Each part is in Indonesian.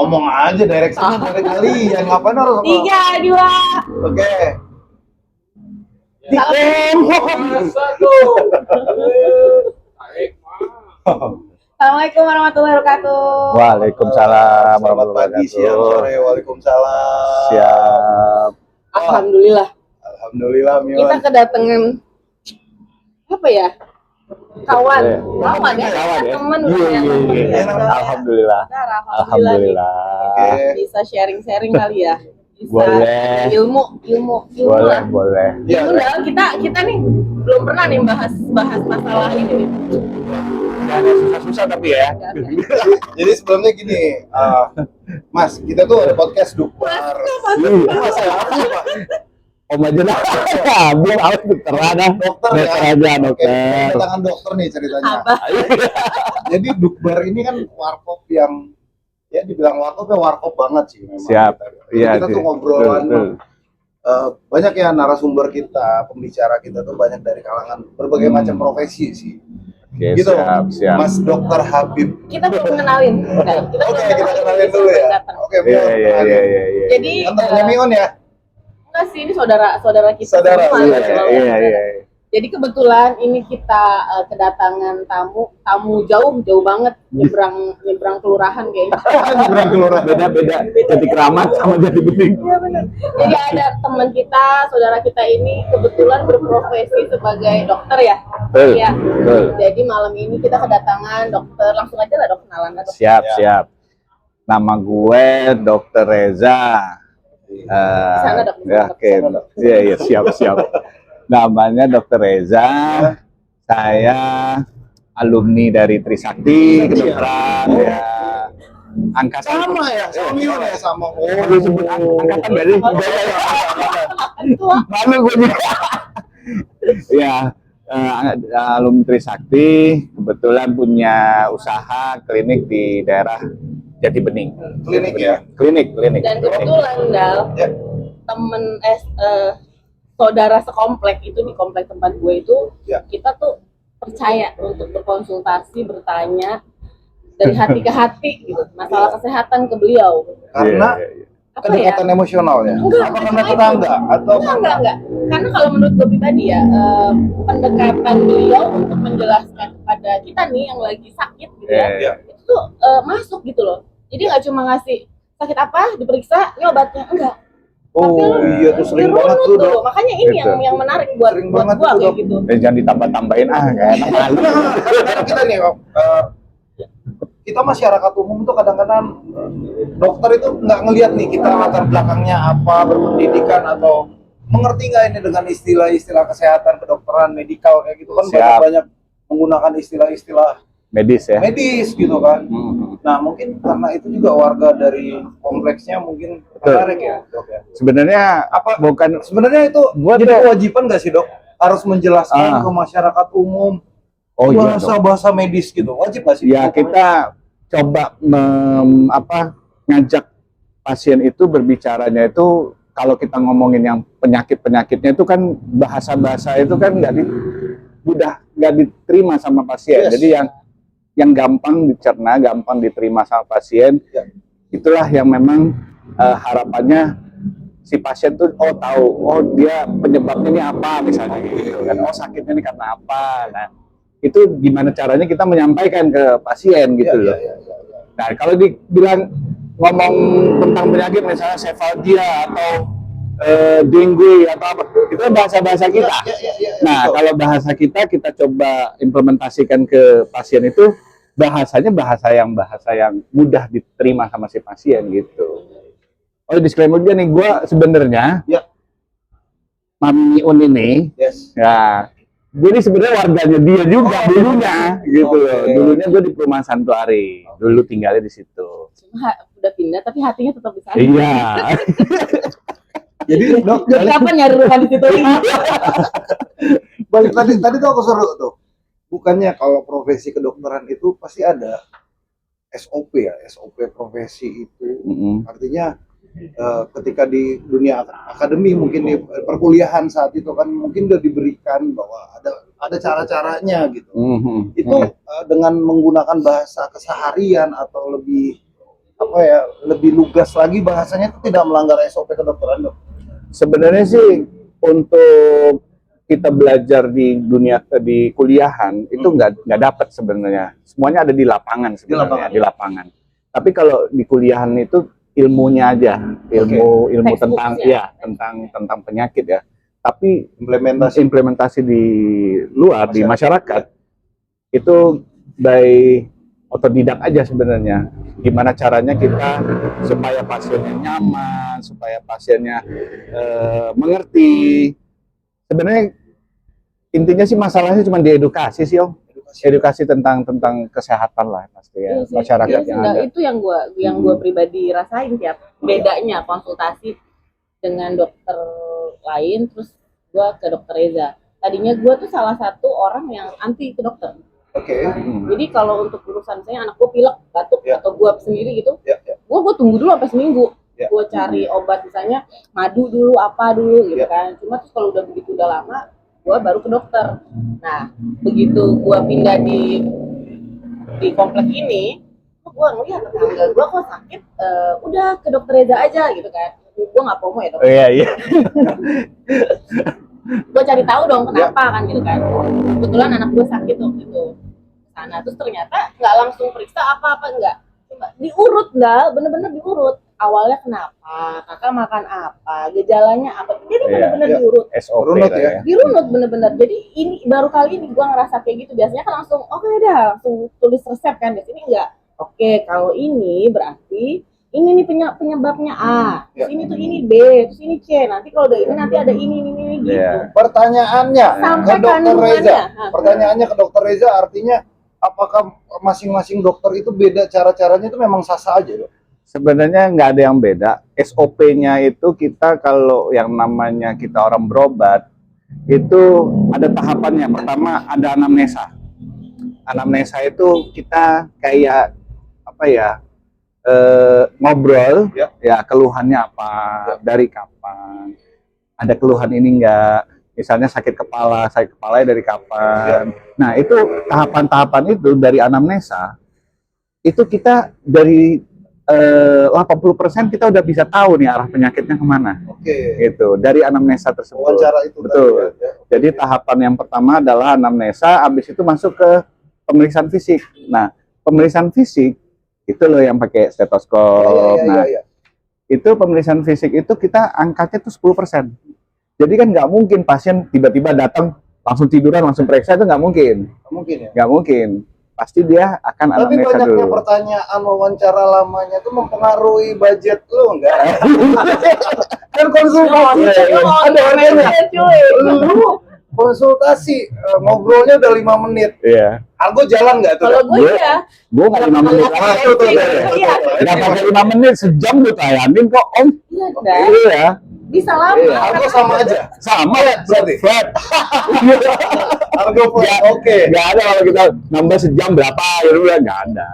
Ngomong aja direksinya dari kalian, ngapain harus 3, 2. Oke. Assalamualaikum warahmatullahi wabarakatuh. Selamat Waalaikumsalam warahmatullahi pagi, siang, wabarakatuh. sore. Waalaikumsalam. Siap. Alhamdulillah. Alhamdulillah, Mion. Kita kedatangan apa ya? Kawan ya, Kawan ya? teman Iya. Alhamdulillah. Alhamdulillah. Oke. Bisa sharing-sharing kali ya. Bisa Boleh. ilmu Boleh, lah. boleh. Iya. Ilmu kita nih belum pernah nih bahas masalah ini nih. Jangan susah-susah tapi ya. Jadi sebelumnya gini, Mas, kita tuh ada podcast Dukbar. Mas, apa sih, Pak? Om aja lah. Biar awet dokter ada. Dokter ya. Dokter aja, Oke, dokter. kedatangan dokter nih ceritanya. Apa? Jadi Dukbar ini kan warkop yang ya dibilang warkop ya warkop banget sih memang. Siap. Jadi Iya, kita tuh sih. ngobrolan Betul. banyak ya narasumber kita, pembicara kita tuh banyak dari kalangan berbagai macam profesi sih. Oke, Gitu, siap. Mas Dokter Habib. Kita belum kenalin. Oke, kita kenalin dulu ya. Oke, Mion. Iya. Jadi Kan temennya Mion ya? enggak sih, ini saudara kita Saudara, semua, iya, gitu loh. Iya. Jadi kebetulan ini kita kedatangan tamu jauh banget, nyebrang kelurahan kayaknya. Nyebrang kelurahan. Beda. Jadi keramat sama jadi bening. Iya benar. Jadi ada teman kita, saudara kita ini kebetulan berprofesi sebagai dokter ya. Betul. Iya. Betul. Jadi malam ini kita kedatangan dokter, langsung aja lah dok kenalan dok. Siap. Nama gue Dr. Reza. Sana, Dok. Ya, oke. Iya, siap. Namanya Dr. Reza. Saya alumni dari Trisakti kedokteran ya. Angkatan Sama ya, sama Mion ya, sama. Lu sebut angkatan dari malu gue juga. Ya, alumni Trisakti kebetulan punya usaha klinik di daerah Jati Bening. Klinik ya? Klinik. Dan kebetulan Dal, Ya. temen saudara sekomplek itu di komplek tempat gue itu, Ya. kita tuh percaya untuk berkonsultasi, bertanya dari hati ke hati gitu, masalah kesehatan ke beliau. Karena Iya. Apa ya? kedekatan emosional ya? Enggak, Apa karena tetangga? Atau Enggak. Karena kalau menurut gue pribadi ya, pendekatan beliau untuk menjelaskan kepada kita nih yang lagi sakit gitu ya, Iya. itu tuh masuk gitu loh. Jadi nggak cuma ngasih sakit apa, diperiksa, ini obatnya, enggak. Oh iya tuh sering banget tuh dulu. dok. Makanya ini Gitu. yang menarik buat Sering buat banget gua tuh, kayak Dok. gitu. Jangan ditambah-tambahin kayak enak malu. Kadang-kadang kita nih, kita masyarakat umum tuh kadang-kadang dokter itu nggak ngelihat nih kita latar belakangnya apa, berpendidikan atau mengerti nggak ini dengan istilah-istilah kesehatan, kedokteran, medikal kayak gitu kan Siap. banyak menggunakan istilah-istilah Medis ya. medis gitu kan. Hmm. Nah mungkin karena itu juga warga dari kompleksnya mungkin tertarik ya dok ya. Sebenarnya Apa bukan sebenarnya itu Gua jadi tuh- kewajiban nggak sih dok harus menjelaskan ke masyarakat umum iya, dong. bahasa medis gitu, wajib nggak sih? Ya kita coba ngajak pasien itu berbicaranya itu kalau kita ngomongin yang penyakitnya itu kan bahasa itu kan nggak diterima sama pasien. Yes. Jadi yang gampang dicerna, gampang diterima sama pasien, Ya. itulah yang memang harapannya si pasien tuh tahu dia penyebabnya ini apa misalnya gitu kan, sakitnya ini karena apa. Nah itu gimana caranya kita menyampaikan ke pasien gitu loh. Ya. Nah kalau dibilang ngomong tentang penyakit misalnya cefalgia atau dengue atau apa, itu bahasa kita. Ya, Nah betul. kalau bahasa kita coba implementasikan ke pasien itu bahasa yang mudah diterima sama si pasien gitu. Oh disclaimer juga nih, gue sebenarnya Ya. Mami Un ini Yes. ya, gue ini sebenarnya warganya dia juga dulunya, gitu loh. Oke. Dulunya gue di Perumahan Santuari, dulu tinggalnya di situ. Cuma udah pindah tapi hatinya tetap di sana. Iya. Jadi dok, Jadi kapan nyari rumah di situ? balik tadi tuh aku seru tuh. Bukannya kalau profesi kedokteran itu pasti ada SOP ya, SOP profesi itu. Artinya ketika di dunia akademi mungkin di perkuliahan saat itu kan mungkin udah diberikan bahwa ada cara-caranya gitu. Itu dengan menggunakan bahasa keseharian atau lebih apa ya, lebih lugas lagi bahasanya itu tidak melanggar SOP kedokteran, Dok? Sebenarnya sih untuk kita belajar di dunia di kuliahan itu nggak dapat sebenarnya. Semuanya ada di lapangan sebenarnya, di lapangan. Tapi kalau di kuliahan itu ilmunya aja, ilmu tentang tentang penyakit ya. Tapi implementasi di luar di masyarakat itu by otodidak aja sebenarnya. Gimana caranya kita supaya pasiennya nyaman, supaya pasiennya mengerti. Sebenarnya intinya sih masalahnya cuma di edukasi sih, Om. Edukasi tentang kesehatan lah pasti ya, masyarakat yang ada. Itu yang gua pribadi rasain tiap bedanya konsultasi dengan dokter lain, terus gua ke dokter Reza. Tadinya gua tuh salah satu orang yang anti ke dokter. Jadi kalau untuk urusan saya anak gue pilek, batuk atau gue sendiri gitu, gue tunggu dulu sampai seminggu. Gue cari obat misalnya madu dulu, apa dulu gitu kan. Cuma terus kalau udah begitu udah lama, gue baru ke dokter. Nah, begitu gue pindah di komplek ini, gue ngeliat tetangga gue kok sakit, udah ke dokter Reza aja gitu kan. Gue nggak promo ya dokter. Iya. Gue cari tahu dong kenapa kan gitu kan. Kebetulan anak gue sakit waktu itu sana, terus ternyata nggak langsung periksa apa-apa, enggak, cuma diurut, enggak, bener-bener diurut awalnya kenapa, kakak makan apa, gejalanya apa, jadi bener-bener diurut, SOP ya. dirunut bener-bener. Jadi ini baru kali ini gue ngerasa kayak gitu. Biasanya kan langsung oke dah langsung tulis resep kan, di sini enggak. Oke, kalau ini berarti ini nih penyebabnya A, terus ini tuh ini B, terus ini C. Nanti kalau udah ini nanti ada ini gitu. Pertanyaannya sampai ke dokter Reza. Pertanyaannya ke dokter Reza artinya apakah masing-masing dokter itu beda cara-caranya, itu memang sah-sah aja, Dok? Sebenarnya nggak ada yang beda. SOP-nya itu kita kalau yang namanya kita orang berobat itu ada tahapannya. Pertama ada anamnesa. Anamnesa itu kita kayak apa ya? Ngobrol ya keluhannya apa, dari kapan, ada keluhan ini enggak, misalnya sakit kepala dari kapan. Nah itu tahapan-tahapan itu dari anamnesa itu kita dari 80% kita udah bisa tahu nih arah penyakitnya kemana. Gitu dari anamnesa tersebut. Wawancara itu betul. Jadi tahapan yang pertama adalah anamnesa, habis itu masuk ke pemeriksaan fisik. Nah pemeriksaan fisik itu loh yang pakai stetoskop. Itu pemeriksaan fisik itu kita angkanya tuh 10%. Jadi kan nggak mungkin pasien tiba-tiba datang langsung tiduran langsung periksa, itu nggak mungkin. Nggak mungkin. Pasti dia akan anamnesa dulu. Tapi banyaknya pertanyaan wawancara lamanya itu mempengaruhi budget lo nggak? Kan konsultasi ada harganya. Konsultasi ngobrolnya udah 5 menit. Iya. Argo jalan nggak tuh? Kalau gue ya. Gue nggak 5 menit. Nggak pakai 5 menit, sejam gue tayangin kok, Om. Iya. Bisa lama. Argo sama aja. Sama ya, berarti. Flat. Argo flat. Nggak ada kalau kita nambah sejam berapa, gitu ya nggak ada.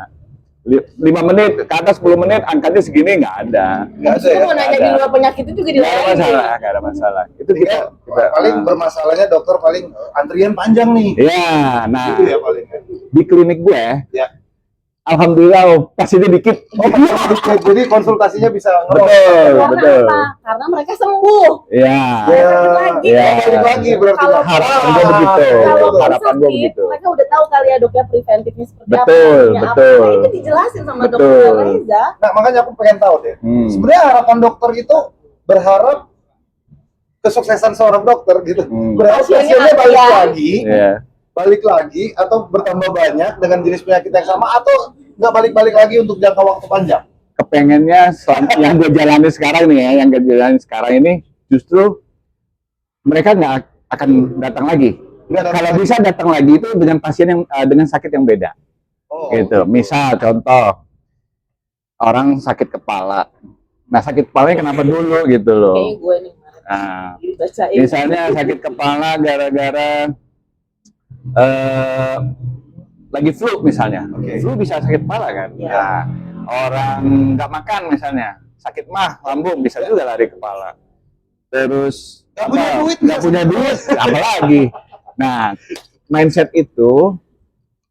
5 menit ke atas 10 menit angkanya segini nggak ada. Nggak ada ya? Mau nanya di luar penyakit itu juga dilayani. Nggak ada masalah. Itu kita paling bermasalahnya dokter paling antrian panjang nih. Iya, nah itu ya paling. Di klinik gue, alhamdulillah pasiennya dikit. Jadi konsultasinya bisa betul. Karena mereka sembuh. Iya. Balik lagi berarti. Harapan gue begitu. Harapan gue begitu. Mereka udah tahu kali ya dok ya preventifnya seperti apa. Betul. Nah, itu dijelasin sama dokter Reza. Nah makanya aku pengen tahu deh. Sebenarnya harapan dokter itu berharap kesuksesan seorang dokter gitu. Berharap pasiennya balik lagi atau bertambah banyak dengan jenis penyakit yang sama, atau nggak balik-balik lagi untuk jangka waktu panjang? Kepengennya yang gue jalani sekarang nih ya, yang gue jalani sekarang ini justru mereka nggak akan datang lagi. Kalau bisa datang lagi itu dengan pasien yang dengan sakit yang beda. Gitu. Misal contoh orang sakit kepala. Nah sakit kepalanya kenapa dulu gitu loh? Kayaknya gue nih. Nah, misalnya sakit kepala gara-gara lagi flu misalnya, flu bisa sakit kepala kan? Nah, orang nggak makan misalnya, sakit mah lambung bisa juga lari kepala. Terus nggak punya duit, apalagi. Nah, mindset itu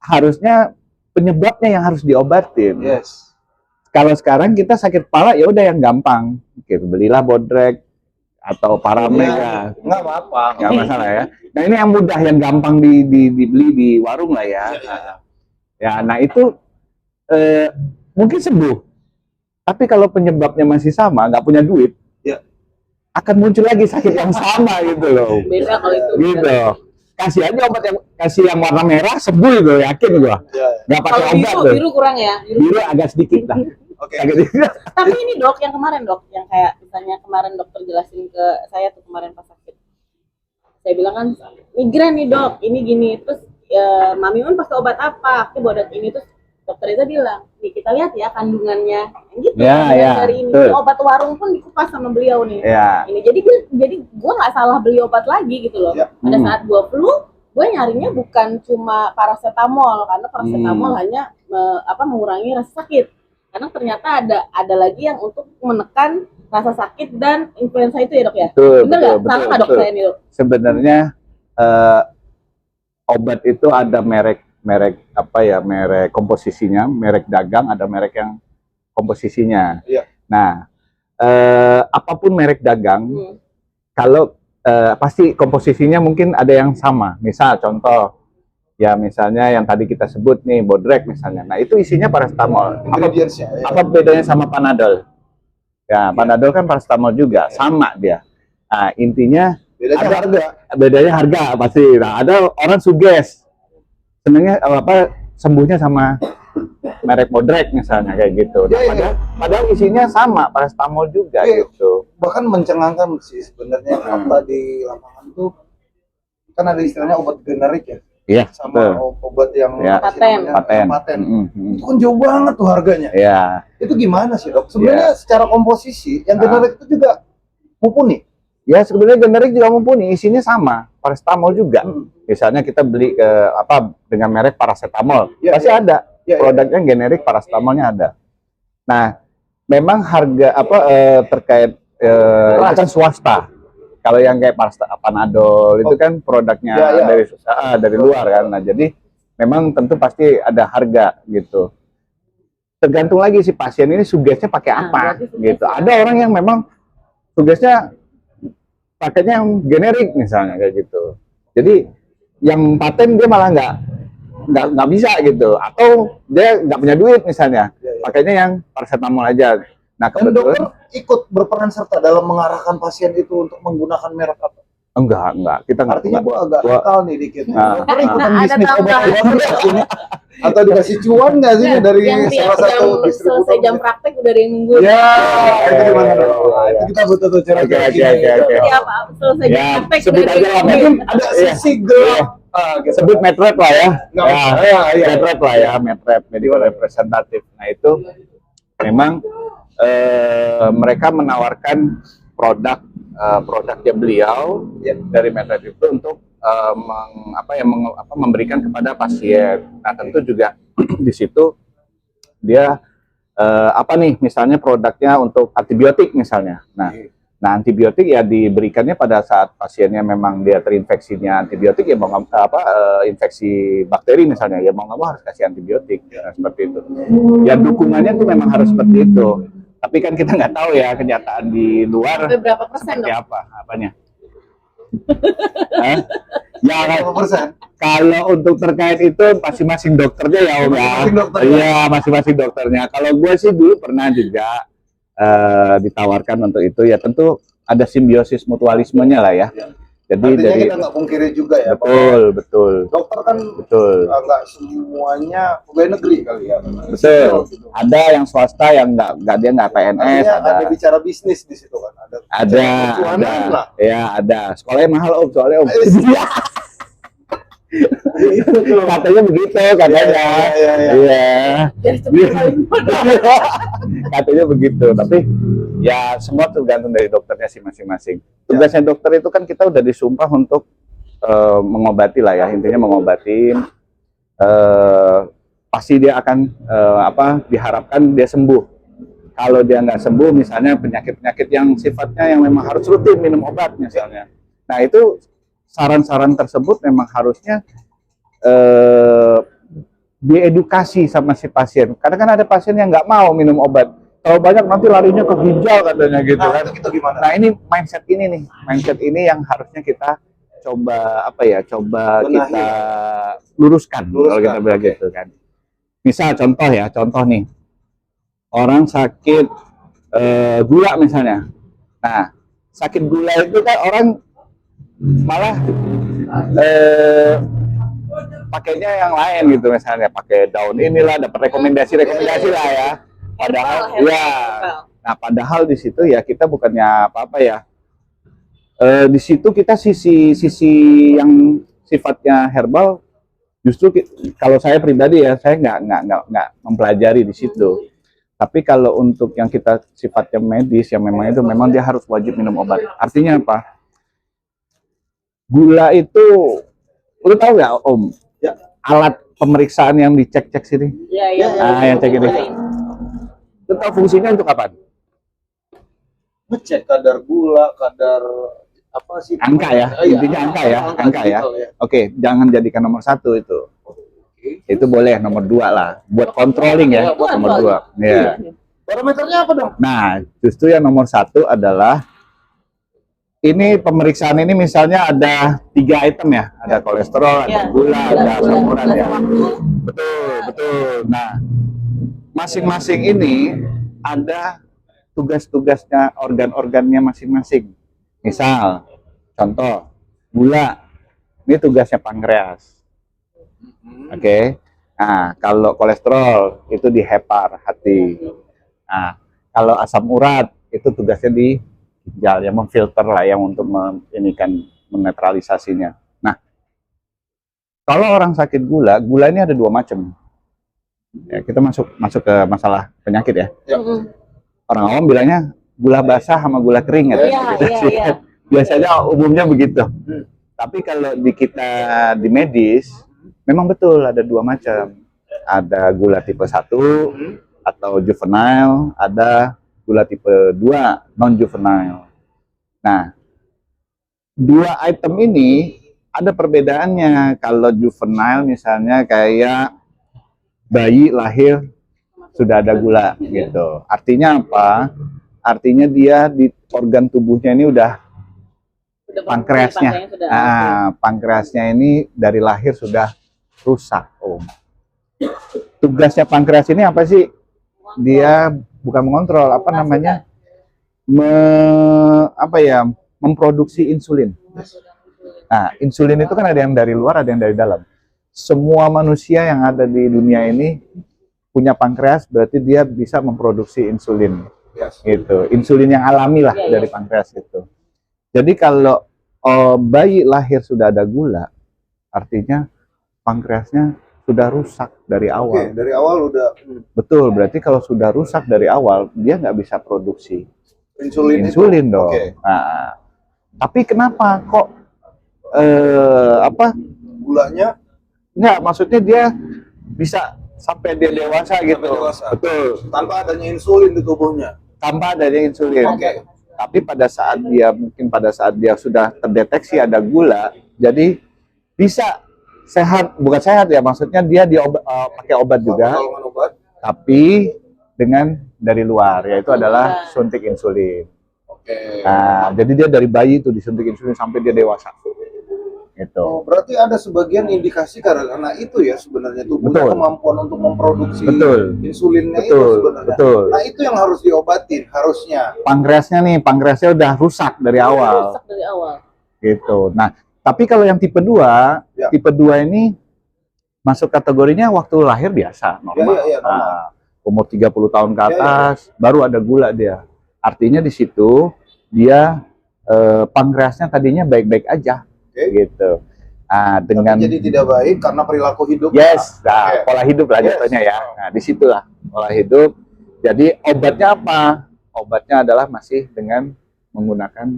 harusnya penyebabnya yang harus diobatin. Kalau sekarang kita sakit kepala ya udah yang gampang, gitu. Belilah Bodrek atau Paramed ya, Nggak apa-apa. nggak masalah ya. Nah ini yang mudah, yang gampang dibeli di warung lah ya. Ya, nah itu mungkin sembuh. Tapi kalau penyebabnya masih sama, nggak punya duit, Ya. akan muncul lagi sakit yang sama gitu loh. Beda kalau itu. Gitu. Kasih aja obat yang warna merah sembuh itu, yakin gua. Ya. Nggak pakai Kalau obat biru, tuh. biru kurang ya. Biru agak sedikit lah. Oke. Sakit dikit. Tapi ini dok, yang kemarin dok, yang kayak misalnya kemarin dokter jelasin ke saya tuh kemarin pas sakit. Saya bilang kan migran nih dok, ini gini. Terus Mami Un pakai obat apa? Aku obat ini. Terus dokter Reza bilang, nih kita lihat ya kandungannya. Gitu, Ya, kandungan ya, dari ini. betul. Obat warung pun dikupas sama beliau nih. Ya. Ini jadi gue nggak salah beli obat lagi gitu loh. Ya. Pada saat gue flu, gue nyarinya bukan cuma paracetamol karena paracetamol hanya mengurangi rasa sakit. Karena ternyata ada lagi yang untuk menekan rasa sakit dan influenza itu ya dok ya. Betul, Bener nggak? betul, Salah nggak dok betul. saya ini dok? Sebenarnya obat itu ada merek apa ya, merek komposisinya, merek dagang, ada merek yang komposisinya. Iya. Nah, apapun merek dagang, kalau pasti komposisinya mungkin ada yang sama. Misal contoh, ya misalnya yang tadi kita sebut nih, Bodrek misalnya. Nah itu isinya paracetamol. Ingredients-nya. Ya. Apa bedanya sama Panadol? Ya, Panadol kan paracetamol juga, sama dia. Nah, intinya Bedanya ada harga. bedanya harga pasti. Nah, ada orang suges, senengnya apa sembuhnya sama merek Bodrek misalnya kayak gitu. Nah, Ya, ya. padahal isinya sama, paracetamol juga Ya. gitu. Bahkan mencengangkan sih sebenarnya fakta di lapangan tuh kan ada istilahnya obat generik ya. Iya, Sama betul. obat yang Ya. apa sih Paten. namanya? Paten. Itu kan jauh banget tuh harganya. Ya, Itu gimana sih dok? Sebenarnya secara komposisi yang generik itu juga mumpuni. ya sebenarnya generik juga mumpuni, isinya sama, paracetamol juga. Misalnya kita beli ke apa dengan merek paracetamol, Ya, pasti ya. ada Ya, ya. produknya generik, paracetamolnya ada. Nah, memang harga apa terkait itu kan swasta. Kalau yang kayak Panadol itu kan produknya Ya, ya. dari luar kan. Nah, jadi memang tentu pasti ada harga gitu. Tergantung lagi si pasien ini sugesnya pakai Nah, apa berarti suges gitu. ya. Ada orang yang memang sugesnya pakainya yang generik misalnya kayak gitu. Jadi yang paten dia malah nggak bisa gitu. Atau dia nggak punya duit misalnya, Ya, ya. pakainya yang paracetamol aja. Nah, Dan dokter kebetulan ikut berperan serta dalam mengarahkan pasien itu untuk menggunakan merek apa? enggak, kita nggak. Artinya gua agak Gua- nakal nih dikit. Nah, Dokter ikutan ada bisnis tambahan. obat ini atau dikasih cuan nggak sih dari yang salah tiap satu jam selesai distributor? jam praktek udah ada yang nunggu. Ya, itu gimana dok? Ya, ya. Itu kita butuh tuh cerita Oke, kayak oke, gini. oke. Tiap selesai jam Ya, praktek sebut udah aja ada lah, yang mungkin nunggu. Ada Iya. sisi gelap. Gitu. sebut metrep lah ya. Nggak Ya, apa-apa. Iya. metrep lah ya, metrep medical representative. Nah itu memang mereka menawarkan produknya beliau ya, dari metrep itu untuk memberikan kepada pasien. Nah tentu juga di situ dia misalnya produknya untuk antibiotik misalnya. Nah antibiotik ya diberikannya pada saat pasiennya memang dia terinfeksinya antibiotik ya mau infeksi bakteri misalnya ya mau nggak mau harus kasih antibiotik ya, seperti itu. Ya dukungannya tuh memang harus seperti itu. Tapi kan kita nggak tahu ya kenyataan di luar Sampai berapa persen seperti dok? apa apanya. Ya kan, Berapa persen? kalau untuk terkait itu masing-masing dokternya ya Om ya. Masing-masing dokternya. Iya, masing-masing dokternya. Kalau gue sih dulu pernah juga ditawarkan untuk itu ya tentu ada simbiosis mutualismenya lah ya. Jadi Artinya dari kita nggak pungkiri juga ya. betul. Dokter kan nggak semuanya pegawai negeri kali ya. Betul. Ada yang swasta yang nggak PNS, Artinya ada bicara bisnis di situ kan. ada, Kecuanan lah. ya ada. Sekolahnya mahal Om, soalnya Om. Katanya begitu, katanya. Iya. Iya. Dari 10 kali Katanya begitu, tapi ya semua tergantung dari dokternya sih masing-masing. Tugasnya dokter itu kan kita udah disumpah untuk mengobati lah ya, intinya mengobatin. Pasti dia akan diharapkan dia sembuh. Kalau dia nggak sembuh, misalnya penyakit-penyakit yang sifatnya yang memang harus rutin minum obat misalnya. Nah itu saran-saran tersebut memang harusnya diedukasi sama si pasien. Kadang kan ada pasien yang nggak mau minum obat. Kalau banyak nanti larinya ke ginjal katanya gitu Nah, kan. itu gimana? Nah ini mindset ini yang harusnya kita coba apa ya, coba Benahi kita ya. luruskan kalau Luruskan, kita bilang oke. gitu kan. Misal contoh nih, orang sakit gula misalnya. Nah, sakit gula itu kan orang malah pakainya yang lain gitu, misalnya pakai daun inilah, dapat rekomendasi lah ya. Padahal herbal. nah padahal di situ ya kita bukannya apa-apa ya. Di situ kita sisi yang sifatnya herbal, justru kalau saya pribadi ya, saya nggak mempelajari di situ. Tapi kalau untuk yang kita sifatnya medis, yang memang itu memang dia harus wajib minum obat. Artinya apa? Gula itu, lu tahu nggak Om? Ya. Alat pemeriksaan yang dicek-cek sini. Iya. Nah, yang cek ini. Lu tahu fungsinya untuk apa? Ngecek kadar gula, kadar apa sih? Angka ya, intinya angka ya. Oke, jangan jadikan nomor 1 itu. Itu boleh nomor 2 lah, buat controlling ya, buat nomor 2. Ya. Parameternya apa dong? Nah, justru yang nomor 1 adalah ini pemeriksaan ini misalnya ada 3 item ya, ada kolesterol, ada gula, ada asam urat ya. Betul. Nah, masing-masing ini ada tugas-tugasnya, organ-organnya masing-masing. Misal, contoh, gula, ini tugasnya pankreas. Oke. Nah, kalau kolesterol itu di hepar, hati. Nah, kalau asam urat itu tugasnya di ginjal, yang memfilter lah, yang untuk menetralisasinya. Nah, kalau orang sakit gula ini ada 2 macam. Ya, kita masuk ke masalah penyakit ya. Orang awam bilangnya gula basah sama gula kering gitu. Iya. Biasanya umumnya begitu. Tapi kalau kita di medis, memang betul ada 2 macam. Ada gula tipe 1 atau juvenile, ada gula tipe 2 non juvenile. Nah, 2 item ini ada perbedaannya. Kalau juvenile misalnya kayak bayi lahir sudah ada gula gitu. Artinya apa? Artinya dia di organ tubuhnya ini udah pankreasnya. Pankreasnya ini dari lahir sudah rusak, Om. Tugasnya pankreas ini apa sih? Dia bukan mengontrol, apa namanya? Memproduksi insulin. Nah, insulin itu kan ada yang dari luar, ada yang dari dalam. Semua manusia yang ada di dunia ini punya pankreas, berarti dia bisa memproduksi insulin. Gitu. Insulin yang alami lah dari pankreas itu. Jadi kalau bayi lahir sudah ada gula, artinya pankreasnya sudah rusak dari awal. Dari awal udah. Betul, berarti kalau sudah rusak dari awal, dia nggak bisa produksi insulin dong. Nah, tapi kenapa kok gulanya? Nggak, maksudnya dia bisa sampai dia dewasa gitu. Betul. Tanpa adanya insulin di tubuhnya. Tanpa adanya insulin. Tapi pada saat dia sudah terdeteksi ada gula, jadi bisa sehat, bukan sehat ya, maksudnya dia pakai obat juga, tapi dengan dari luar, yaitu adalah suntik insulin. Nah, jadi dia dari bayi itu disuntik insulin sampai dia dewasa. Gitu. Berarti ada sebagian indikasi karena itu ya sebenarnya tubuhnya kemampuan untuk memproduksi insulinnya itu sebenarnya. Nah, itu yang harus diobatin harusnya. Pankreasnya udah rusak dari awal. Gitu. Nah, tapi kalau yang tipe 2, tipe 2 ini masuk kategorinya waktu lahir biasa, normal. Nah, umur 30 tahun ke atas baru ada gula dia. Artinya di situ dia pankreasnya tadinya baik-baik aja. Gitu. Dengan tapi jadi tidak baik karena perilaku hidup. Pola hidup lah jatuhnya ya. Nah, disitulah pola hidup. Jadi obatnya apa? Obatnya adalah masih dengan menggunakan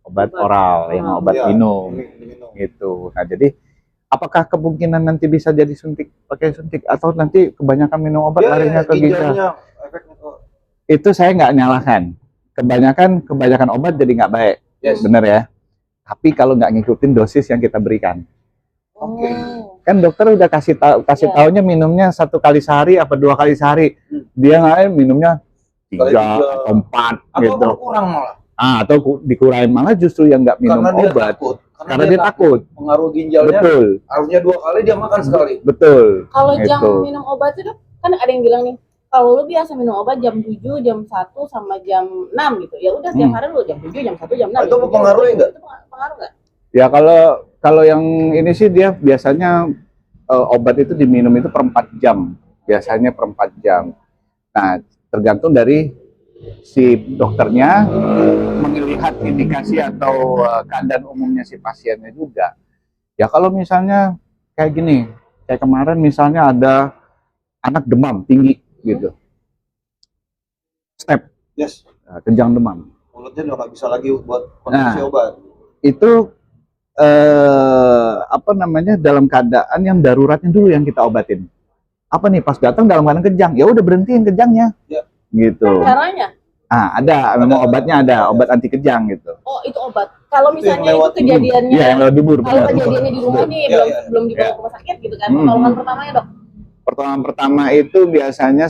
obat oral, yang obat minum. Gitu. Nah, jadi apakah kemungkinan nanti bisa jadi pakai suntik atau nanti kebanyakan minum obat larinya ke ginjal? Itu saya nggak nyalahkan. Kebanyakan obat jadi nggak baik. Bener ya. Tapi kalau nggak ngikutin dosis yang kita berikan. kan dokter udah kasih Iya. taunya minumnya 1 kali sehari apa 2 kali sehari. Dia nggak minumnya 3 atau 4 gitu. Atau kurang malah. Atau dikurangin malah justru yang nggak minum Karena dia obat. takut. Karena dia takut. Pengaruh ginjalnya Betul. harusnya 2 kali, dia makan sekali. Betul. Kalau jam Gitu. minum obat itu Dok, kan ada yang bilang nih, kalau lu biasa minum obat jam 7, jam 1 sama jam 6 gitu. Ya udah tiap hari lu jam 7, jam 1, jam 6. Itu mempengaruhi nggak? Itu pengaruh nggak? Ya kalau yang ini sih dia biasanya obat itu diminum itu per 4 jam. Biasanya per 4 jam. Nah, tergantung dari si dokternya melihat indikasi atau keadaan umumnya si pasiennya juga. Ya kalau misalnya kayak gini, kayak kemarin misalnya ada anak demam tinggi gitu. Step, Yes. kejang demam. Mulutnya udah nggak bisa lagi buat konsumsi obat. Itu apa namanya, dalam keadaan yang daruratnya dulu yang kita obatin. Apa nih, pas datang dalam keadaan kejang, ya udah berhentiin kejangnya. Ya. Gitu. Caranya? Ada, memang obatnya ada, obat anti kejang gitu. Oh, itu obat. Kalau Itu yang misalnya itu lewat kejadiannya, Iya, yang lewat dubur. kalau benar. kejadiannya di rumah nih, Iya, belum iya. dibawa ke rumah sakit gitu kan. Hmm. Pertolongan pertamanya Dok. Pertolongan pertama itu biasanya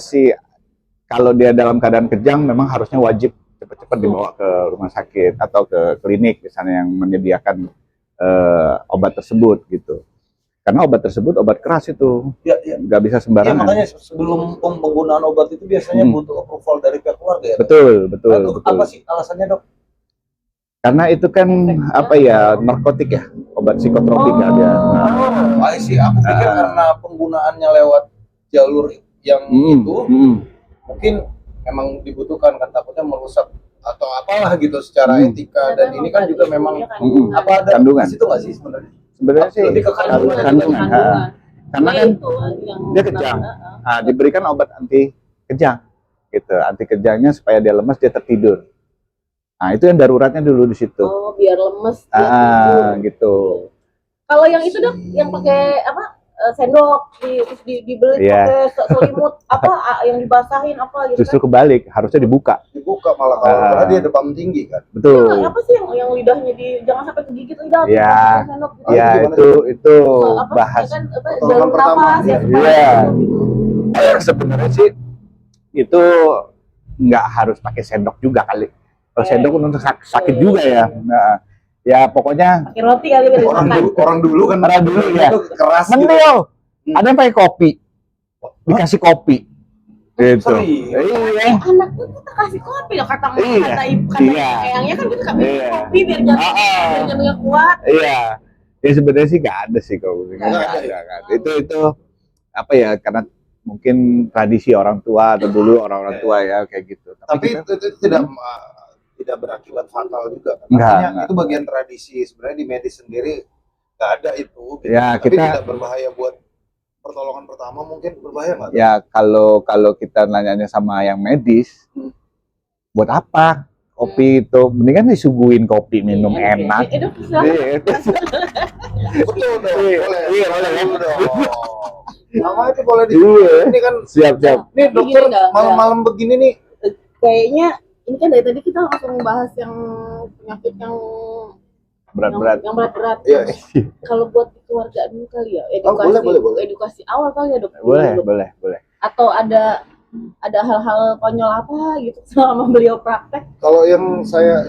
kalau dia dalam keadaan kejang memang harusnya wajib cepat-cepat dibawa ke rumah sakit atau ke klinik misalnya yang menyediakan obat tersebut gitu. Karena obat tersebut obat keras itu, Iya, iya. nggak bisa Iya, sembarangan. makanya sebelum penggunaan obat itu biasanya butuh approval dari pihak keluarga ya. Betul. Itu apa sih alasannya, Dok? Karena itu kan apa ya, narkotik ya, obat psikotropika dia. Nah, I see. Aku pikir karena penggunaannya lewat jalur yang itu mungkin memang dibutuhkan, kan takutnya merusak atau apalah gitu secara etika, dan ini kan juga memang apa ada Kandungan. di situ nggak sih sebenarnya? Sebenarnya sih Lebih ke kandungan. Karena kan dia kejang. Nah, diberikan obat anti kejang gitu, anti kejangnya supaya dia lemas, dia tertidur. Nah, itu yang daruratnya dulu di situ. Oh, biar lemes. dia tidur. Gitu. Kalau yang itu Dok, yang pakai apa? Sendok dibeli Iya. pakai selimut apa yang dibasahin apa gitu Justru kan. kebalik, harusnya dibuka. Dibuka malah kalau karena dia demam tinggi kan. Betul. Apa sih yang lidahnya jangan sampai kegigit lidah tuh, Iya. pakai sendok gitu. Ya, gimana itu Apa, bahas. kan, pertolongan jalur pertama. nafas ya, Iya. supaya Sebenarnya sih itu nggak harus pakai sendok juga kali. Kalau sendok untuk sakit juga ya. Nah, ya pokoknya pakai roti kali biar Orang dulu kan Orang dulu ya. itu keras gitu. mendel. Ada yang pakai kopi, dikasih kopi. Gitu. Serius? Iya. anak tuh kita kasih kopi loh kata Iya. kata Iya. eyangnya kan kita kasih Iya. kopi biar jantungnya kuat. Iya. Ya sebenarnya sih nggak ada sih kalau Nggak ada, nggak ada. Itu apa ya, karena mungkin tradisi orang tua atau dulu orang-orang tua ya kayak gitu. Tapi kita- itu tidak berakibat fatal juga kan. Enggak, Artinya enggak. itu bagian tradisi, sebenarnya di medis sendiri nggak ada itu gitu. Ya, Tapi kita- tidak berbahaya buat pertolongan pertama, mungkin berbahaya nggak? ya kalau kita nanyanya sama yang medis, buat apa kopi itu? Mendingan disuguhin kopi minum enak. Itu silakan. Iya. Betul dong, Iya, boleh. iya, boleh. Betul dong. Nama itu boleh di Iya. ini kan. Siap. Nih dokter, Gini, enggak. malam-malam begini nih. Kayaknya ini kan dari tadi kita langsung bahas yang penyakit yang Berat-berat. yang berat-berat. Iya. Kalau buat keluarga dulu kali ya, boleh. edukasi awal kali ya Dok. Boleh. Atau ada hal-hal konyol apa gitu selama beliau praktek. Kalau yang saya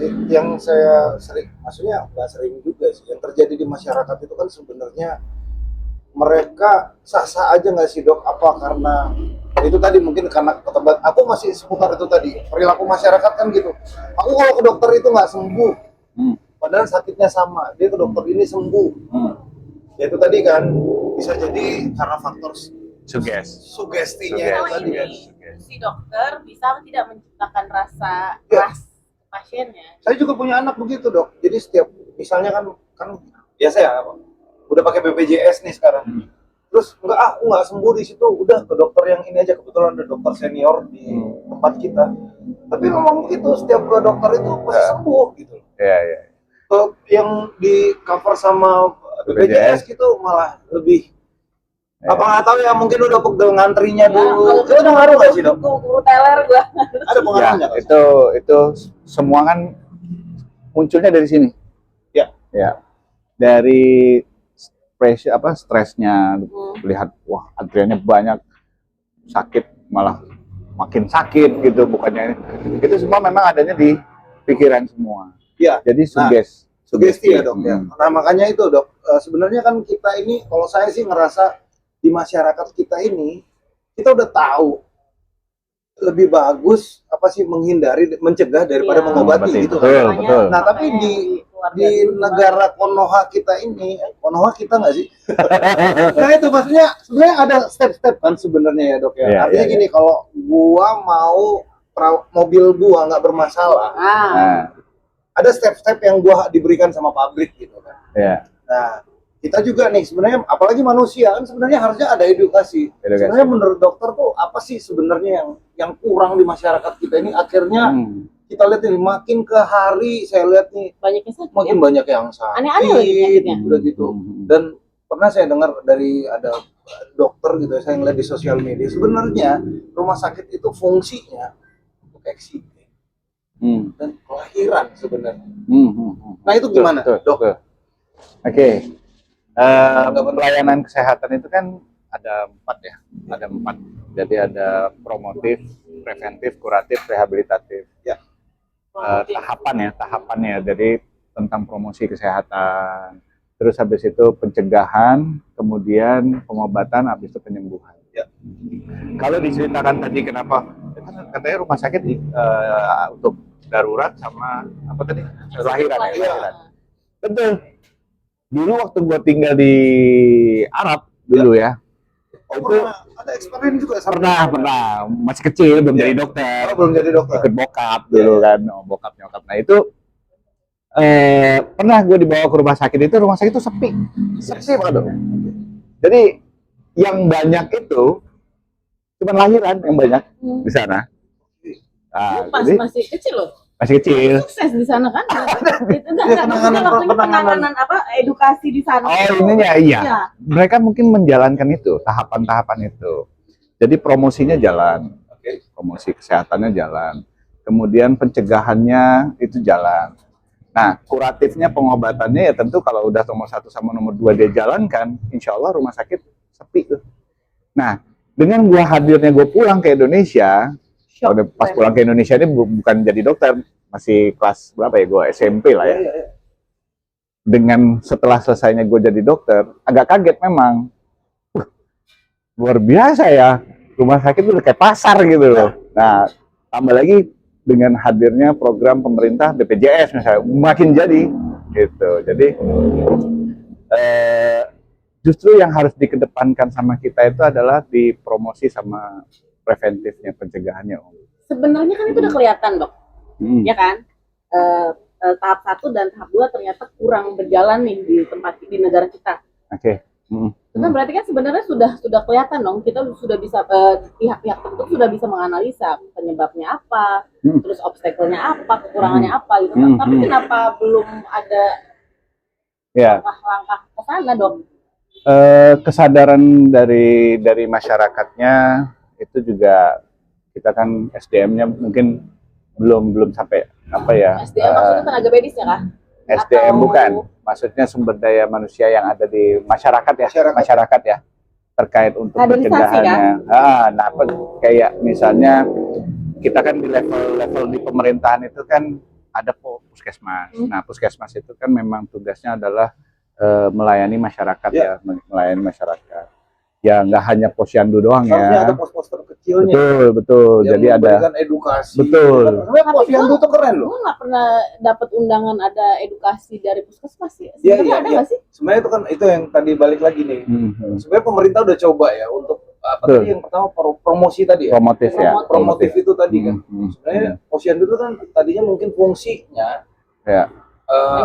sering, maksudnya nggak sering juga sih, yang terjadi di masyarakat itu kan sebenarnya mereka sah-sah aja nggak sih Dok? Apa karena itu tadi mungkin karena ketebat, aku masih seputar itu tadi, perilaku masyarakat kan gitu. Aku kalau ke dokter itu nggak sembuh, padahal sakitnya sama, dia ke dokter ini sembuh. Ya itu tadi kan bisa jadi karena faktor sugestinya Kalau tadi kan. ini si dokter bisa tidak menciptakan rasa Iya. ras ke pasiennya. Saya juga punya anak begitu Dok. Jadi setiap misalnya kan biasa ya, udah pakai BPJS nih sekarang. Terus aku nggak sembuh di situ, udah ke dokter yang ini aja, kebetulan ada dokter senior di tempat kita. Tapi memang begitu, setiap ke dokter itu pasti sembuh gitu. Iya. Yang di cover sama BPJS gitu malah lebih. Apa nggak tahu ya, mungkin udah pegel ngantrinya dulu. Itu udah ngaruh nggak sih Dok? Guru teler gua. Ada pengaruhnya nggak? Itu semua kan munculnya dari sini. Ya. Dari pressure stresnya, lihat wah antriannya banyak, sakit malah makin sakit gitu, bukannya itu semua memang adanya di pikiran semua. Ya. Jadi sugesti ya dok ya. Nah makanya itu dok, sebenarnya kan kita ini, kalau saya sih ngerasa di masyarakat kita ini, kita udah tahu lebih bagus apa sih mencegah daripada mengobati gitu kan. Betul. Nah tapi di negara Konoha kita ini, Konoha kita nggak sih? Nah itu maksudnya sebenarnya ada step-step kan sebenarnya ya dok ya. Artinya gini, kalau gua mau mobil gua nggak bermasalah, ada step-step yang gua diberikan sama pabrik gitu kan. Nah kita juga nih sebenarnya, apalagi manusia kan sebenarnya harusnya ada edukasi. Sebenarnya menurut dokter tuh apa sih sebenarnya yang kurang di masyarakat kita ini, akhirnya kita lihat nih makin ke hari saya lihat nih makin banyak yang sakit, aneh-aneh lagi penyakitnya udah gitu. Dan pernah saya dengar dari ada dokter gitu ya, saya ngeliat di sosial media, sebenarnya rumah sakit itu fungsinya untuk eksigen dan kelahiran sebenarnya. Nah itu gimana dok? Oke. Pelayanan kesehatan itu kan ada 4 ya, ada 4. Jadi ada promotif, preventif, kuratif, rehabilitatif. Ya. Tahapannya. Jadi tentang promosi kesehatan, terus habis itu pencegahan, kemudian pengobatan, habis itu penyembuhan. Ya. Kalau diceritakan tadi kenapa, katanya rumah sakit untuk darurat sama apa tadi, lahiran. Betul. Dulu waktu gua tinggal di Arab dulu ya. Itu ada eksperimen juga. Pernah masih kecil, belum jadi dokter. Belum jadi dokter. Ikut bokap dulu kan, bokap nyokap. Nah itu pernah gue dibawa ke rumah sakit itu sepi banget. Jadi yang banyak itu cuma lahiran yang banyak di sana. Nah, masih kecil loh. Masih kecil. Sukses di sana kan? Itu penanganan edukasi di sana. Iya. Mereka mungkin menjalankan itu, tahapan-tahapan itu. Jadi promosinya jalan, promosi kesehatannya jalan. Kemudian pencegahannya itu jalan. Nah, kuratifnya, pengobatannya ya tentu kalau udah nomor 1 sama nomor 2 dia jalankan, insya Allah rumah sakit sepi tuh. Nah, dengan hadirnya gue pulang ke Indonesia, pas pulang ke Indonesia ini bukan jadi dokter, masih kelas berapa ya, gue SMP lah ya. Dengan setelah selesainya gue jadi dokter, agak kaget memang. Luar biasa ya, rumah sakit udah kayak pasar gitu loh. Nah, tambah lagi dengan hadirnya program pemerintah BPJS misalnya, makin jadi gitu. Jadi justru yang harus dikedepankan sama kita itu adalah di promosi sama preventifnya, pencegahannya. Sebenarnya kan itu udah kelihatan dok, ya kan? Tahap 1 dan tahap 2 ternyata kurang berjalan nih di negara kita. Itu kan berarti kan sebenarnya sudah kelihatan dong, kita sudah bisa pihak-pihak tertentu sudah bisa menganalisa penyebabnya apa, terus obstacle-nya apa, kekurangannya apa gitu. Tapi kenapa belum ada langkah-langkah ke sana dok? Kesadaran dari masyarakatnya itu juga, kita kan SDM-nya mungkin belum sampai apa ya? SDM maksudnya tenaga medis ya kah? SDM bukan, maksudnya sumber daya manusia yang ada di masyarakat ya, terkait untuk pencegahannya. Nah, kayak misalnya kita kan di level di pemerintahan itu kan ada puskesmas. Nah, puskesmas itu kan memang tugasnya adalah melayani masyarakat melayani masyarakat. Ya nggak hanya posyandu doang ya. Ada pos-pos terkecilnya. Betul. Jadi ada edukasi. Betul. Sebenarnya posyandu tuh keren loh. Gue nggak pernah dapat undangan ada edukasi dari puskesmas ya. Iya. Ada nggak sih? Sebenarnya itu kan itu yang tadi balik lagi nih. Sebenarnya pemerintah udah coba ya untuk apa tadi yang pertama promosi tadi ya. Promotif itu tadi kan. Sebenarnya posyandu itu kan tadinya mungkin fungsinya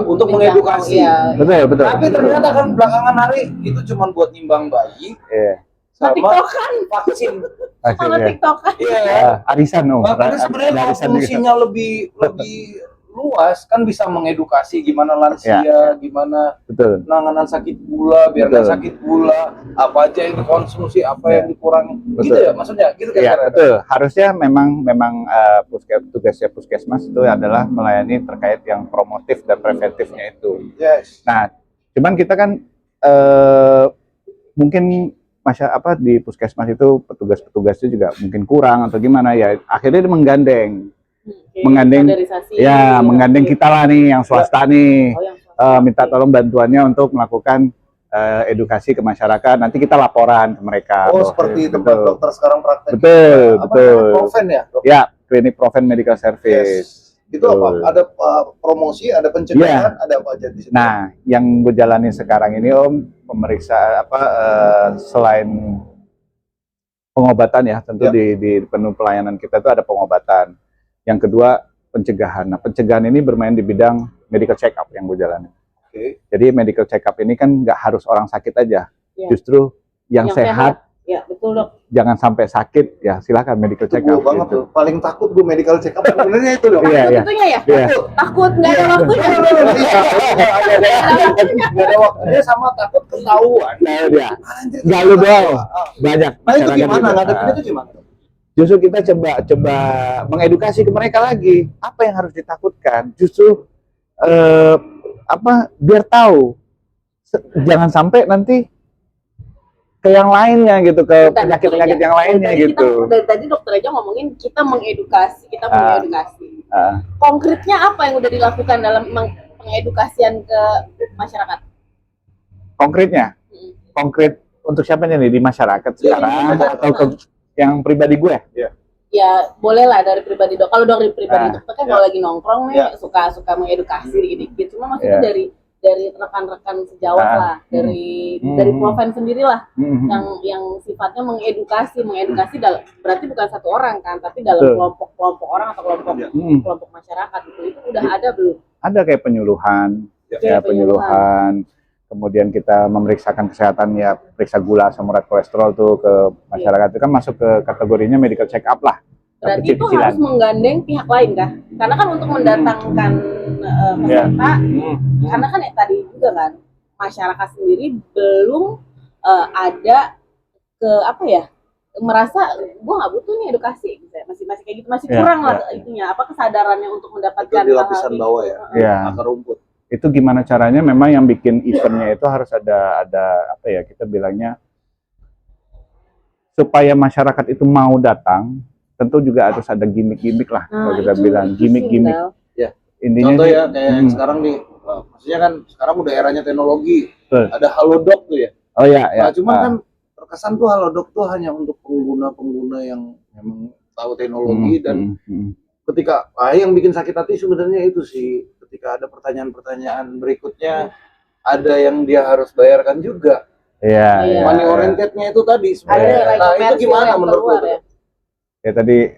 untuk mengedukasi. Betul. Tapi ternyata kan belakangan hari itu cuma buat nimbang bayi. Sama vaksin. Sama TikTokan. Arisan Makanya sebenarnya fungsinya lebih luas kan, bisa mengedukasi gimana lansia, gimana penanganan sakit gula, biar nggak sakit gula, apa aja yang dikonsumsi, apa yang dikurangi, gitu ya maksudnya, gitu kan? Iya betul. Harusnya memang tugasnya puskesmas itu adalah melayani terkait yang promotif dan preventifnya itu. Yes. Nah, cuman kita kan mungkin di puskesmas itu petugas-petugasnya juga mungkin kurang atau gimana ya, akhirnya dia menggandeng menggandeng kita lah nih yang swasta nih, minta tolong bantuannya untuk melakukan edukasi ke masyarakat, nanti kita laporan ke mereka. Seperti tempat dokter sekarang praktek. Betul. Proven ya? Ya, klinik Proven Medical Service. Itu apa? Ada promosi, ada pencegahan, ada apa aja di situ? Nah, yang gue jalani sekarang ini Om, pemeriksaan selain pengobatan ya, tentu di penuh pelayanan kita itu ada pengobatan. Yang kedua, pencegahan. Nah, pencegahan ini bermain di bidang medical check up yang gue jalani. Jadi medical check up ini kan nggak harus orang sakit aja, justru yang sehat. Ya, betul dok. Jangan sampai sakit, ya silakan medical check up. Banget tuh. Paling takut gue medical check up sebenarnya itu dok. Tentunya ya. Takut nggak ada waktunya. Nggak ada waktunya sama takut ketahuan. Nggak lu doang, banyak. Nah itu gimana? Ngadepin itu gimana? Justru kita coba mengedukasi ke mereka lagi. Apa yang harus ditakutkan? Justru biar tahu. Jangan sampai nanti ke yang lainnya gitu, ke penyakit-penyakit yang lainnya gitu. Dari tadi dokter aja ngomongin kita mengedukasi. Konkretnya apa yang udah dilakukan dalam pengedukasian ke masyarakat? Konkretnya? Konkret untuk siapa nih di masyarakat sekarang atau ke yang pribadi gue? Ya boleh lah dari pribadi dok. Kalau dari pribadi dok kan kalau lagi nongkrong nih suka mengedukasi dikit-dikit. Cuma maksudnya dari rekan-rekan sejawat lah, dari Proven sendiri lah, yang sifatnya mengedukasi berarti bukan satu orang kan, tapi dalam kelompok orang atau kelompok masyarakat itu udah ada belum? Ada kayak penyuluhan, kemudian kita memeriksakan kesehatan ya, periksa gula, asam urat, kolesterol tuh ke masyarakat itu kan masuk ke kategorinya medical check up lah. Berarti itu harus menggandeng pihak lain kah? Karena kan untuk mendatangkan peserta, karena kan tadi juga kan masyarakat sendiri belum ada merasa gue nggak butuh nih edukasi, masih kayak gitu, masih kurang lah itunya, kesadarannya untuk mendapatkan itu di lapisan bawah akar rumput. Itu gimana caranya? Memang yang bikin eventnya itu harus ada kita bilangnya supaya masyarakat itu mau datang. Tentu juga harus ada gimmick-gimmick lah, kalau kita bilang gimmick-gimmick. Ya. Intinya contoh ya kayak sekarang nih, maksudnya kan sekarang udah eranya teknologi, ada halodoc tuh ya. Oh ya. Nah, cuman kan terkesan tuh halodoc tuh hanya untuk pengguna yang memang tahu teknologi dan ketika yang bikin sakit hati sebenarnya itu sih, ketika ada pertanyaan-pertanyaan berikutnya, ada yang dia harus bayarkan juga. Iya. Money oriented-nya itu tadi sebenarnya. Nah, itu gimana menurut lu? Ya tadi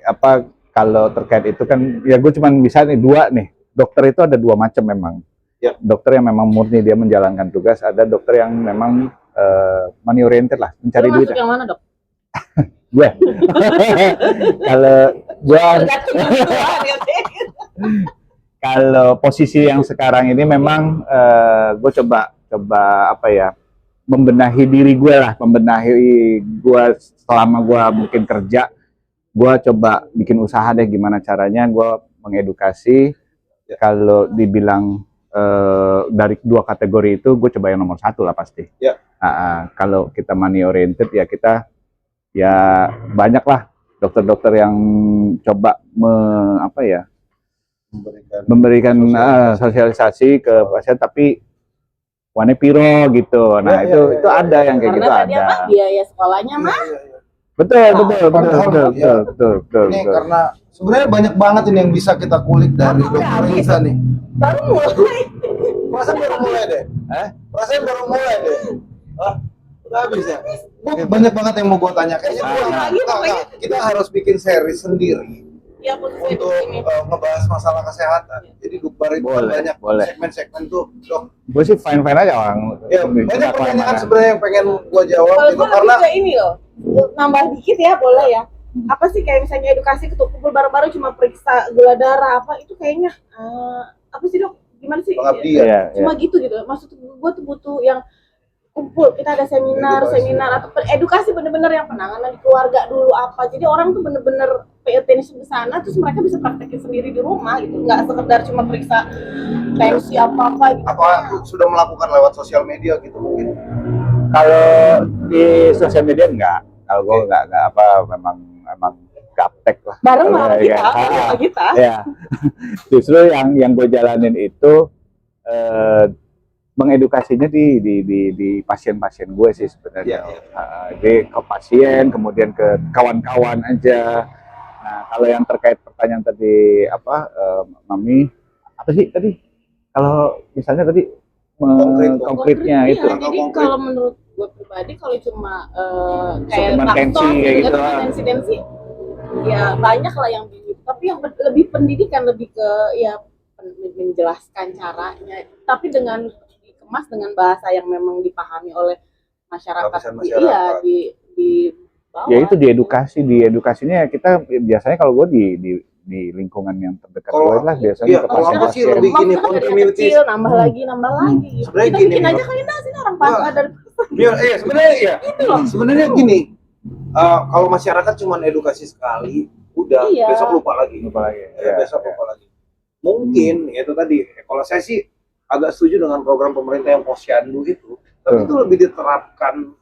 kalau terkait itu kan ya gue cuma bisa nih dua nih. Dokter itu ada dua macam memang. Ya. Dokter yang memang murni dia menjalankan tugas, ada dokter yang memang money oriented lah, mencari duit. Yang mana, Dok? Gue. Kalau posisi yang sekarang ini memang gue coba membenahi diri gue selama gue mungkin kerja. Gue coba bikin usaha deh gimana caranya gue mengedukasi. Kalau dibilang dari dua kategori itu gue coba yang nomor satu lah pasti. Kalau kita money oriented ya kita banyak lah dokter-dokter yang coba memberikan sosialisasi ke pasien tapi wane piro gitu. Nah itu ada yang kayak gitu ada. Biaya sekolahnya mah. Betul. Ini karena sebenarnya banyak banget ini yang bisa kita kulik dari dokter Reza nih. Baru mulai. Perasaan baru mulai deh. Udah habis ya. Banyak banget yang mau gue tanya. Kayaknya kita harus bikin seri sendiri untuk ngebahas masalah kesehatan. Jadi Dukbar itu banyak segmen-segmen tuh, Dok. Gue sih fine-fine aja orang. Ya, banyak pertanyaan sebenarnya yang pengen gue jawab gitu karena ini loh. Nambah dikit ya, boleh ya. Apa sih kayak misalnya edukasi kumpul bareng-bareng cuma periksa gula darah itu kayaknya apa sih Dok? Gimana sih? Pengabdian. Cuma gitu. Maksud gue tuh butuh yang kumpul, kita ada seminar atau edukasi bener-bener yang penanganan di keluarga dulu apa. Jadi orang tuh bener-bener pay attention ke sana, terus mereka bisa praktekin sendiri di rumah gitu, nggak sekedar cuma periksa tensi apa-apa gitu. Apa sudah melakukan lewat sosial media gitu mungkin? Kalau di sosial media enggak. Kalau gue enggak apa, memang gaptek lah. Bareng Kalau sama kita, ya, bareng sama kita. Ya. Justru yang gue jalanin itu mengedukasinya di pasien-pasien gue sih sebenarnya. Jadi ke pasien, kemudian ke kawan-kawan aja. Nah, kalau yang terkait pertanyaan tadi apa, Mami, apa sih tadi? Kalau misalnya tadi konkretnya itu. Ya, jadi kalau menurut gue pribadi, kalau cuma kayak tensi kayak gitu, tensi, ya banyak lah yang begitu. Tapi yang lebih pendidikan, lebih ke ya menjelaskan caranya, tapi dengan dikemas dengan bahasa yang memang dipahami oleh masyarakat. Iya, di bawah. Ya itu di edukasinya kita biasanya kalau gue di lingkungan yang terdekat gue lah biasanya ke pasien-pasien. Lebih gini community nambah lagi. Sebenarnya kita gini, bikin aja kali sini orang pasar dari. Sebenarnya gini. Kalau masyarakat cuma edukasi sekali, udah besok lupa lagi. Besok lupa lagi. Mungkin itu tadi. Kalau saya sih agak setuju dengan program pemerintah yang posyandu itu, tapi itu lebih diterapkan.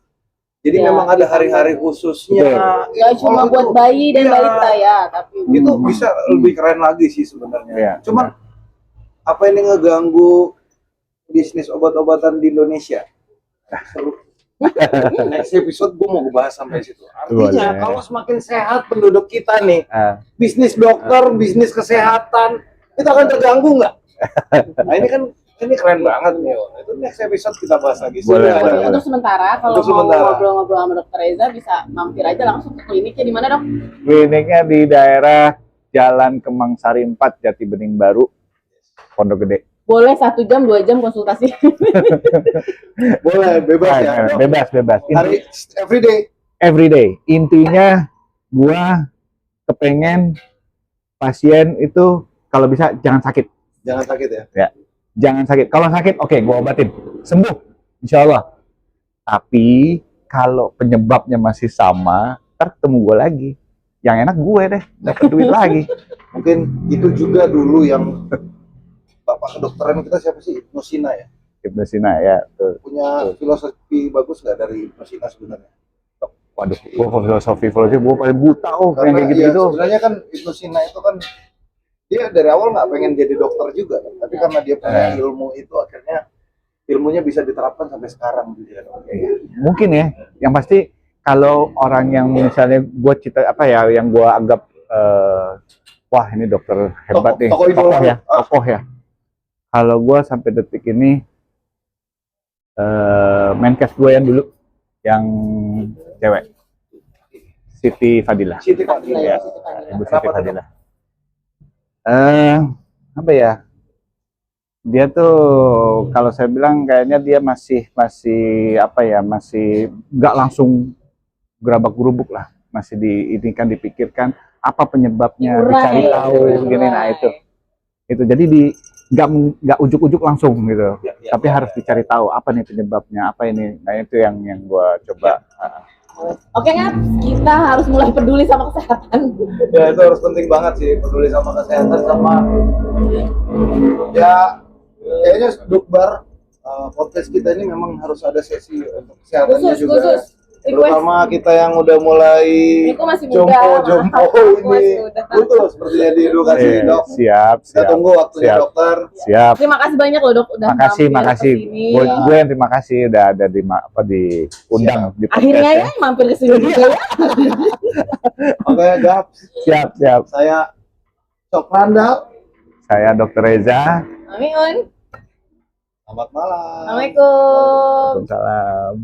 Jadi memang ada hari-hari khususnya. Ya cuma buat bayi dan balita ya, tapi itu bisa lebih keren lagi sih sebenarnya. Cuman apa ini ngeganggu bisnis obat-obatan di Indonesia? Seru. Next episode gue mau bahas sampai situ. Artinya kalau semakin sehat penduduk kita nih, bisnis dokter, bisnis kesehatan, itu akan terganggu nggak? Nah ini keren banget nih. Itu next episode kita bahas lagi. Untuk sementara kalau mau ngobrol-ngobrol sama Dokter Reza bisa mampir aja langsung ke kliniknya. Di mana, Dok? Kliniknya di daerah Jalan Kemang Sari 4, Jati Bening Baru, Pondok Gede. Boleh 1 jam 2 jam konsultasi. Boleh, bebas ya. Bebas. Hari every day. Intinya gua kepengen pasien itu kalau bisa jangan sakit. Jangan sakit ya. Ya. Jangan sakit. Kalau sakit, oke, gue obatin, sembuh, insya Allah. Tapi kalau penyebabnya masih sama, ntar ketemu gue lagi. Yang enak gue deh, dapat duit lagi. Mungkin itu juga dulu yang Bapak kedokteran kita siapa sih? Ibnu Sina ya. Ibnu Sina ya. Punya filosofi bagus nggak dari Ibnu Sina sebenarnya? Waduh, gue filosofi gue paling buta yang kayak gitu. Sebenarnya kan Ibnu Sina itu kan dia dari awal nggak pengen jadi dokter juga, tapi karena dia punya ilmu itu akhirnya ilmunya bisa diterapkan sampai sekarang gitu ya. Mungkin ya, yang pasti kalau orang yang misalnya gue yang gue anggap wah ini dokter hebat nih, tokoh ya. Kalau gue sampai detik ini Menkes gue yang dulu, yang cewek, Siti Fadilah. Ya, Ibu Siti Fadilah. Apa ya, dia tuh kalau saya bilang kayaknya dia masih nggak langsung gerabak-gerubuk lah, masih dipikirkan apa penyebabnya, dicari tahu gini. Nah itu jadi nggak ujuk-ujuk langsung gitu, tapi harus dicari tahu apa nih penyebabnya, apa ini. Nah itu yang gua coba. Oke, Ngap, kita harus mulai peduli sama kesehatan. Ya itu harus penting banget sih, peduli sama kesehatan, sama ya kayaknya Dukbar podcast kita ini memang harus ada sesi untuk kesehatannya juga. Terutama kita yang udah mulai jompo ini, butuh sepertinya diedukasi dok. Siap. Kita tunggu waktunya dokter. Siap. Terima kasih banyak loh dok, udah makasih. Gue yang terima kasih udah ada diundang di podcast. Akhirnya ya mampir ke sini juga ya. Oke, Gap. Siap. Saya Sokranda. Saya Dokter Reza. Amin. Selamat malam. Assalamualaikum. Waalaikumsalam.